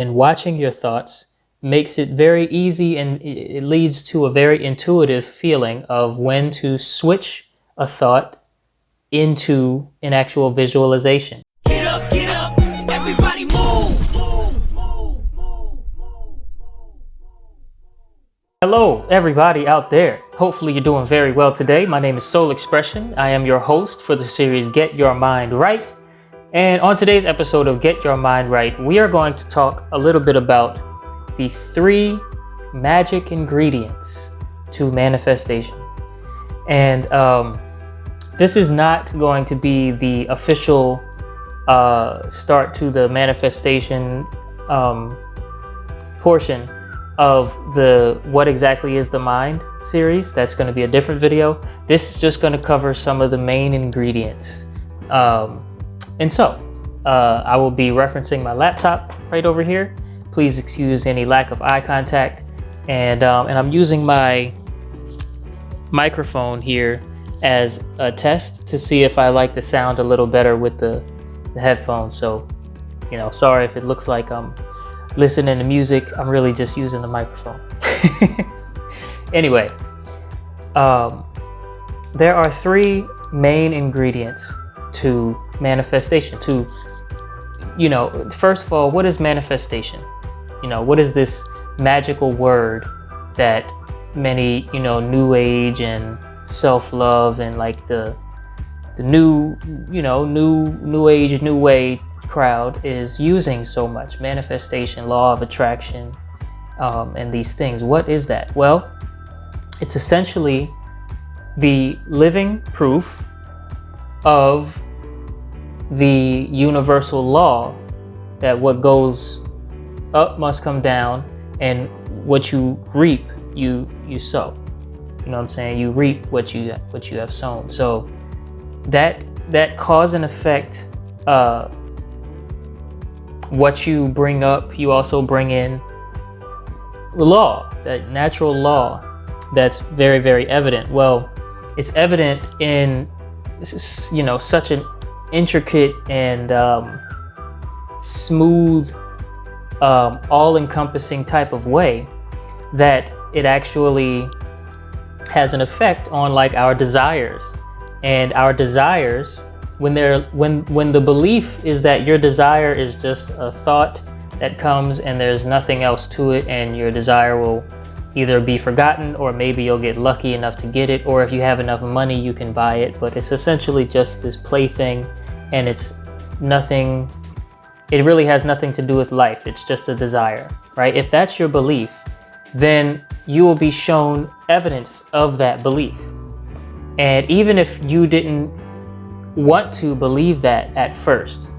And watching your thoughts makes it very easy, and it leads to a very intuitive feeling of when to switch a thought into an actual visualization. Get up, everybody move. Hello, everybody out there. Hopefully you're doing very well today. My name is Soul Expression. I am your host for the series Get Your Mind Right. And on today's episode of Get Your Mind Right, we are going to talk a little bit about the 3 magic ingredients to manifestation. And this is not going to be the official start to the manifestation portion of the What Exactly is the Mind series. That's going to be a different video. This is just going to cover some of the main ingredients. And so I will be referencing my laptop right over here. Please excuse any lack of eye contact. And I'm using my microphone here as a test to see if I like the sound a little better with the headphones. So, sorry if it looks like I'm listening to music. I'm really just using the microphone. Anyway, there are 3 main ingredients to manifestation. First of all, what is manifestation? What is this magical word that many, new age and self-love and like the new age, new way crowd is using so much? Manifestation, law of attraction, and these things. What is that? Well, it's essentially the living proof of the universal law that what goes up must come down, and what you reap, you sow. You know what I'm saying? You reap what you have sown. So that cause and effect, what you bring up, you also bring in the law, that natural law that's very, very evident. Well, it's evident in such an intricate and smooth, all-encompassing type of way that it actually has an effect on like our desires. And our desires, when the belief is that your desire is just a thought that comes and there's nothing else to it, and your desire will either be forgotten, or maybe you'll get lucky enough to get it, or if you have enough money you can buy it, but it's essentially just this plaything, and it's nothing, it really has nothing to do with life. It's just a desire, right? If that's your belief, then you will be shown evidence of that belief. And even if you didn't want to believe that at first,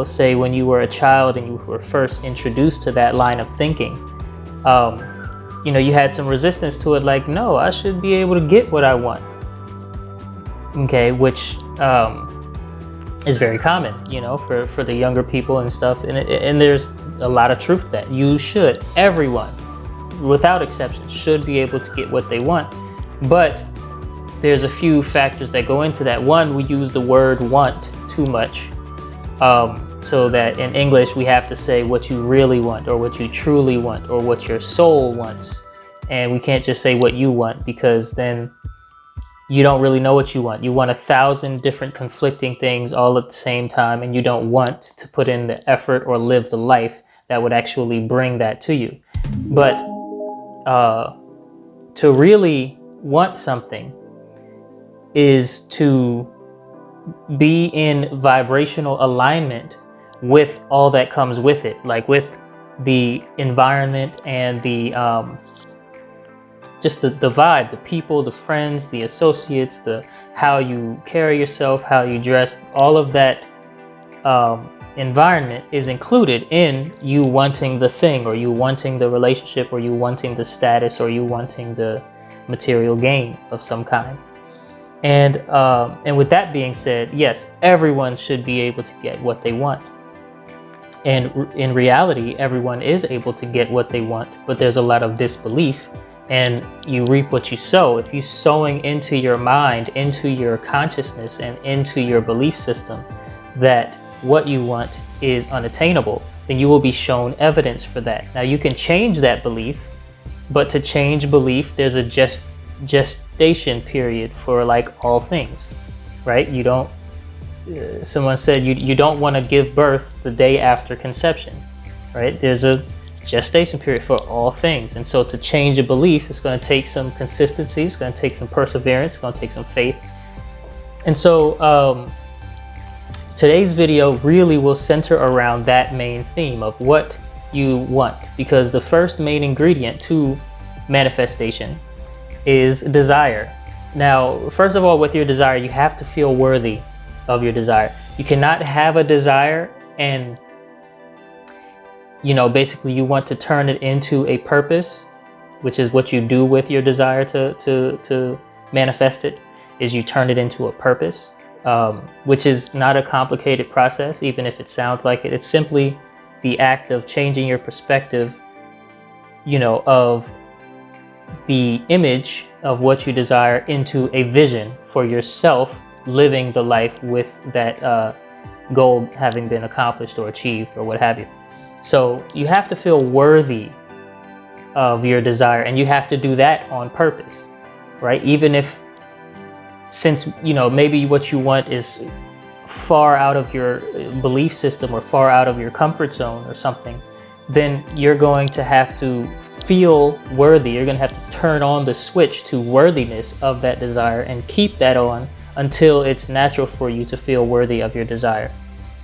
say when you were a child and you were first introduced to that line of thinking, you had some resistance to it, like, no, I should be able to get what I want. Okay, which is very common, for the younger people and stuff. And there's a lot of truth to that. You should, everyone, without exception, should be able to get what they want. But there's a few factors that go into that. One, we use the word want too much. So that in English we have to say what you really want, or what you truly want, or what your soul wants. And we can't just say what you want, because then you don't really know what you want. You want 1,000 different conflicting things all at the same time, and you don't want to put in the effort or live the life that would actually bring that to you. But to really want something is to be in vibrational alignment with all that comes with it, like with the environment and the just the vibe, the people, the friends, the associates, the how you carry yourself, how you dress, all of that environment is included in you wanting the thing, or you wanting the relationship, or you wanting the status, or you wanting the material gain of some kind. And with that being said, yes, everyone should be able to get what they want. And in reality, everyone is able to get what they want, but there's a lot of disbelief, and you reap what you sow. If you're sowing into your mind, into your consciousness, and into your belief system that what you want is unattainable, then you will be shown evidence for that. Now you can change that belief, but to change belief, there's a gestation period for like all things, right? You don't, someone said you don't want to give birth the day after conception, right? There's a gestation period for all things. And so to change a belief, it's going to take some consistency, it's going to take some perseverance, it's going to take some faith. And so today's video really will center around that main theme of what you want, because the first main ingredient to manifestation is desire. Now, first of all, with your desire, you have to feel worthy of your desire. You cannot have a desire and, you know, basically you want to turn it into a purpose, which is what you do with your desire to manifest it, is you turn it into a purpose, which is not a complicated process, even if it sounds like it. It's simply the act of changing your perspective, you know, of the image of what you desire into a vision for yourself, living the life with that goal having been accomplished or achieved or what have you. So you have to feel worthy of your desire, and you have to do that on purpose, right? Even if, since, you know, maybe what you want is far out of your belief system or far out of your comfort zone or something, then you're going to have to feel worthy. You're going to have to turn on the switch to worthiness of that desire and keep that on until it's natural for you to feel worthy of your desire.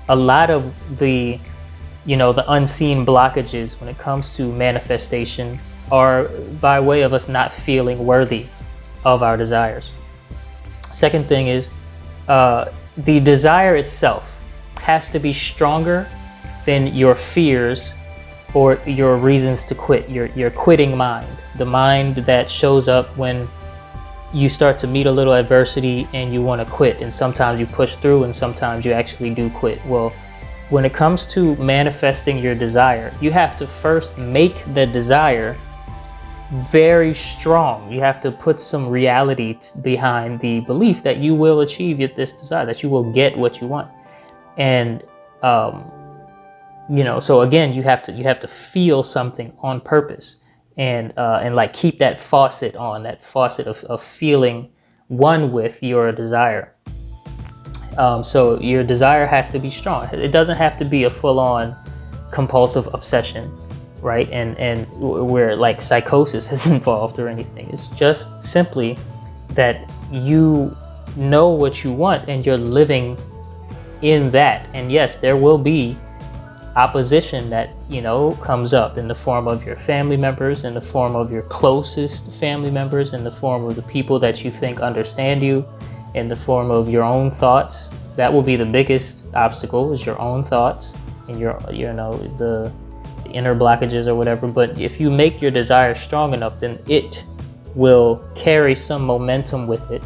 A lot of the, you know, the unseen blockages when it comes to manifestation are by way of us not feeling worthy of our desires. Second thing is the desire itself has to be stronger than your fears or your reasons to quit, your quitting mind, the mind that shows up when you start to meet a little adversity and you want to quit, and sometimes you push through and sometimes you actually do quit. Well, when it comes to manifesting your desire, you have to first make the desire very strong. You have to put some reality behind the belief that you will achieve this desire, that you will get what you want. And you know, so again, you have to feel something on purpose, and like keep that faucet on, that faucet of feeling one with your desire. So your desire has to be strong. It doesn't have to be a full-on compulsive obsession, right? And where like psychosis is involved or anything. It's just simply that you know what you want and you're living in that. And yes, there will be opposition that, you know, comes up in the form of your family members, in the form of your closest family members, in the form of the people that you think understand you, in the form of your own thoughts. That will be the biggest obstacle, is your own thoughts and your, you know, the inner blockages or whatever. But if you make your desire strong enough, then it will carry some momentum with it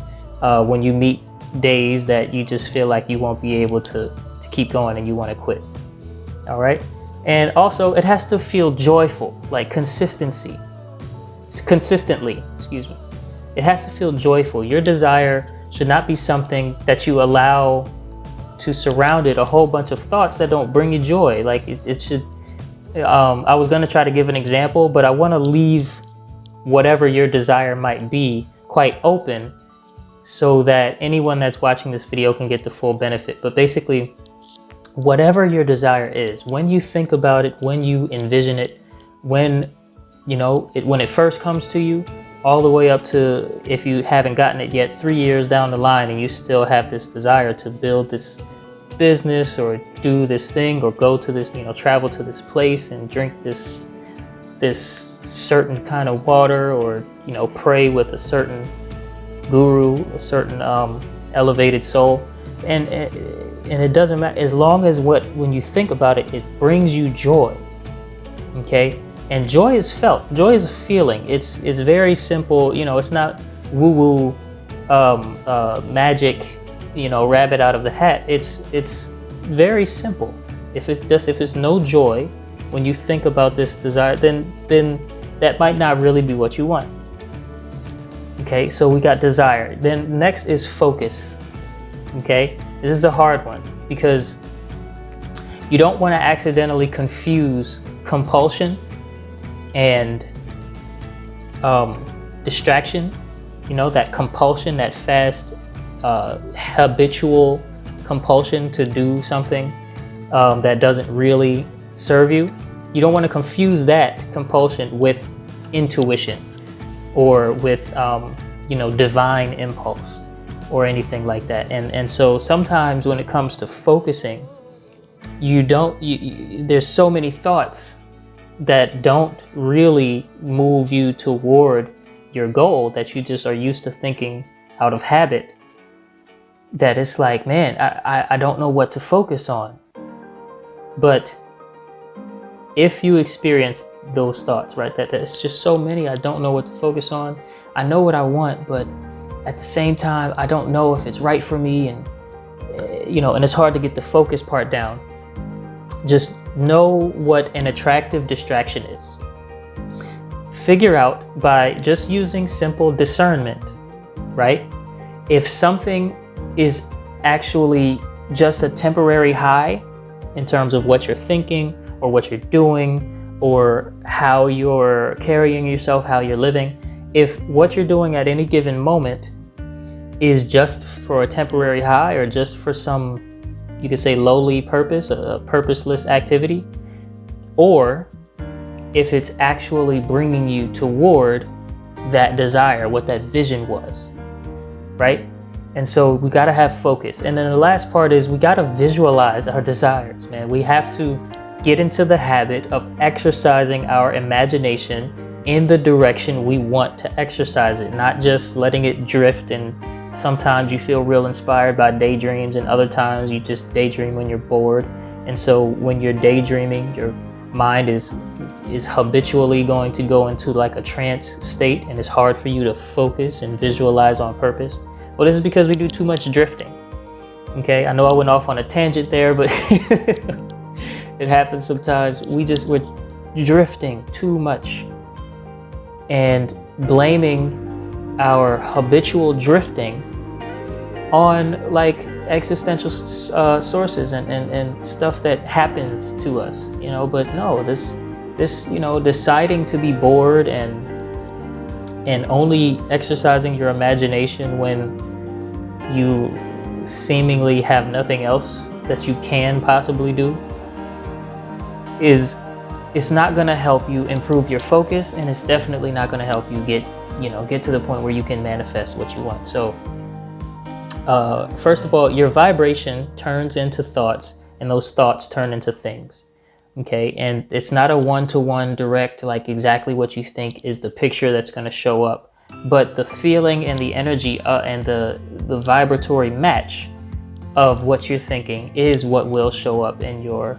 when you meet days that you just feel like you won't be able to keep going and you want to quit. All right. And also it has to feel joyful, like consistently, excuse me. It has to feel joyful. Your desire should not be something that you allow to surround it a whole bunch of thoughts that don't bring you joy. Like it should, I was going to try to give an example, but I want to leave whatever your desire might be quite open so that anyone that's watching this video can get the full benefit. But basically, whatever your desire is, when you think about it, when you envision it, when, you know, when it first comes to you, all the way up to, if you haven't gotten it yet, 3 years down the line and you still have this desire to build this business or do this thing or go to this, you know, travel to this place and drink this certain kind of water, or, you know, pray with a certain guru, a certain elevated soul. And it doesn't matter, as long as when you think about it, it brings you joy. Okay? And joy is felt. Joy is a feeling. It's very simple. You know, it's not woo-woo magic, you know, rabbit out of the hat. It's very simple. If it's no joy when you think about this desire, then that might not really be what you want. Okay, so we got desire. Then next is focus. Okay, this is a hard one, because You don't want to accidentally confuse compulsion and distraction. That compulsion, that fast, habitual compulsion to do something that doesn't really serve you. You don't want to confuse that compulsion with intuition or with divine impulse or anything like that. And so sometimes when it comes to focusing, there's so many thoughts that don't really move you toward your goal, that you just are used to thinking out of habit, that it's like, man, I don't know what to focus on. But if you experience those thoughts, right, that it's just so many, I don't know what to focus on. I know what I want, but at the same time, I don't know if it's right for me, and and it's hard to get the focus part down. Just know what an attractive distraction is. Figure out by just using simple discernment, right? If something is actually just a temporary high in terms of what you're thinking or what you're doing or how you're carrying yourself, how you're living, if what you're doing at any given moment is just for a temporary high or just for some, you could say, lowly purpose, a purposeless activity, or if it's actually bringing you toward that desire, what that vision was, right? And so we got to have focus. And then the last part is we got to visualize our desires, man. We have to get into the habit of exercising our imagination in the direction we want to exercise it, not just letting it drift. And sometimes you feel real inspired by daydreams, and other times you just daydream when you're bored. And so when you're daydreaming, your mind is habitually going to go into like a trance state, and it's hard for you to focus and visualize on purpose. Well, this is because we do too much drifting. Okay, I know I went off on a tangent there, but it happens sometimes. We're drifting too much and blaming our habitual drifting on like existential sources and stuff that happens to us, but no, this deciding to be bored and only exercising your imagination when you seemingly have nothing else that you can possibly do it's not going to help you improve your focus, and it's definitely not going to help you get to the point where you can manifest what you want. So first of all, your vibration turns into thoughts, and those thoughts turn into things. Okay, and it's not a one-to-one direct, like exactly what you think is the picture that's going to show up, but the feeling and the energy and the vibratory match of what you're thinking is what will show up in your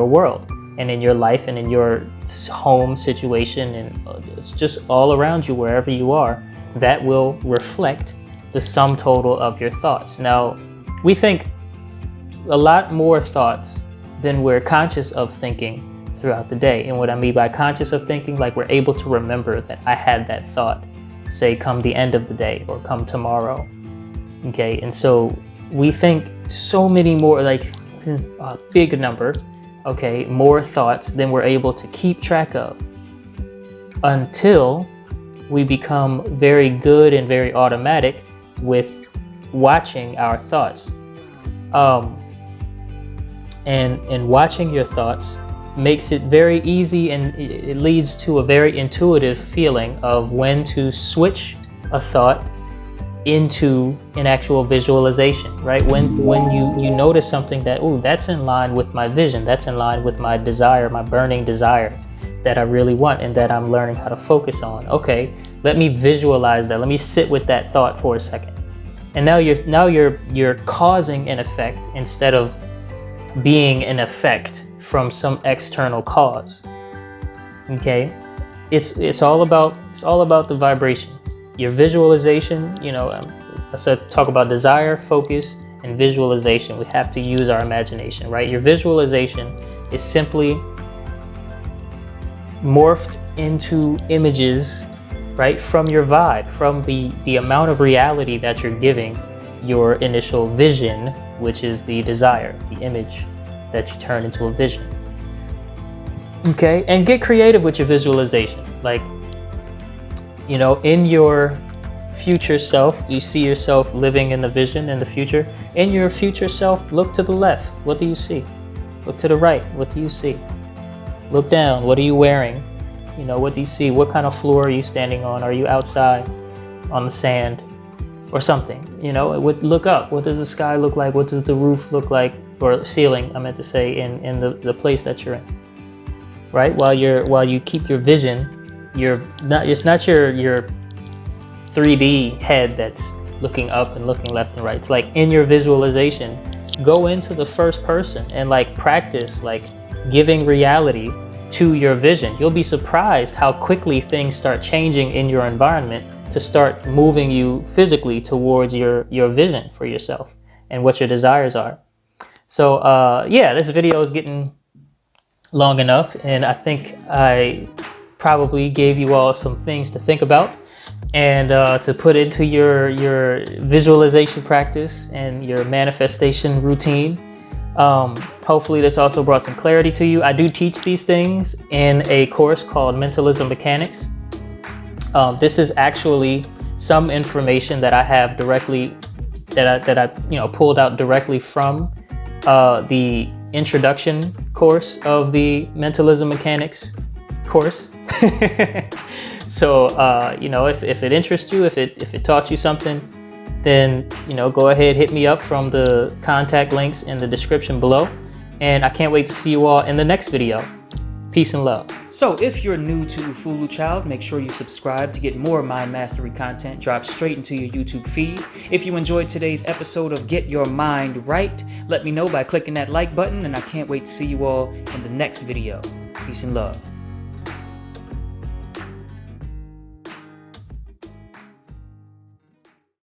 world and in your life and in your home situation, and it's just all around you, wherever you are, that will reflect the sum total of your thoughts. Now, we think a lot more thoughts than we're conscious of thinking throughout the day. And what I mean by conscious of thinking, like we're able to remember that I had that thought, say, come the end of the day or come tomorrow. Okay, and so we think so many more, like a big number, okay, more thoughts than we're able to keep track of, until we become very good and very automatic with watching our thoughts. And watching your thoughts makes it very easy, and it leads to a very intuitive feeling of when to switch a thought into an actual visualization, right? When you notice something that, oh, that's in line with my vision, that's in line with my desire, my burning desire that I really want and that I'm learning how to focus on. Okay, let me visualize that. Let me sit with that thought for a second. And now you're causing an effect instead of being an effect from some external cause. Okay, it's all about the vibration. Your visualization, I said talk about desire, focus, and visualization. We have to use our imagination, right? Your visualization is simply morphed into images, right, from your vibe, from the amount of reality that you're giving your initial vision, which is the desire, the image, that you turn into a vision. Okay, and get creative with your visualization. Like, you know, in your future self, you see yourself living in the vision in the future. In your future self, look to the left. What do you see? Look to the right. What do you see? Look down. What are you wearing? You know, what do you see? What kind of floor are you standing on? Are you outside on the sand or something? You know, look up. What does the sky look like? What does the roof look like? Or ceiling, I meant to say, in the place that you're in. Right? While you keep your vision, it's not your 3D head that's looking up and looking left and right. It's like in your visualization, go into the first person and like practice like giving reality to your vision. You'll be surprised how quickly things start changing in your environment to start moving you physically towards your vision for yourself and what your desires are. So yeah, this video is getting long enough, and I think I probably gave you all some things to think about and to put into your visualization practice and your manifestation routine. Hopefully this also brought some clarity to you. I do teach these things in a course called Mentalism Mechanics. This is actually some information that I have directly that I pulled out directly from the introduction course of the Mentalism Mechanics course. So if it interests you, if it taught you something, then go ahead, hit me up from the contact links in the description below, and I can't wait to see you all in the next video. Peace and love. So if you're new to Ufulu Child, make sure you subscribe to get more mind mastery content dropped straight into your YouTube feed. If you enjoyed today's episode of Get Your Mind Right, let me know by clicking that like button, and I can't wait to see you all in the next video. Peace and love.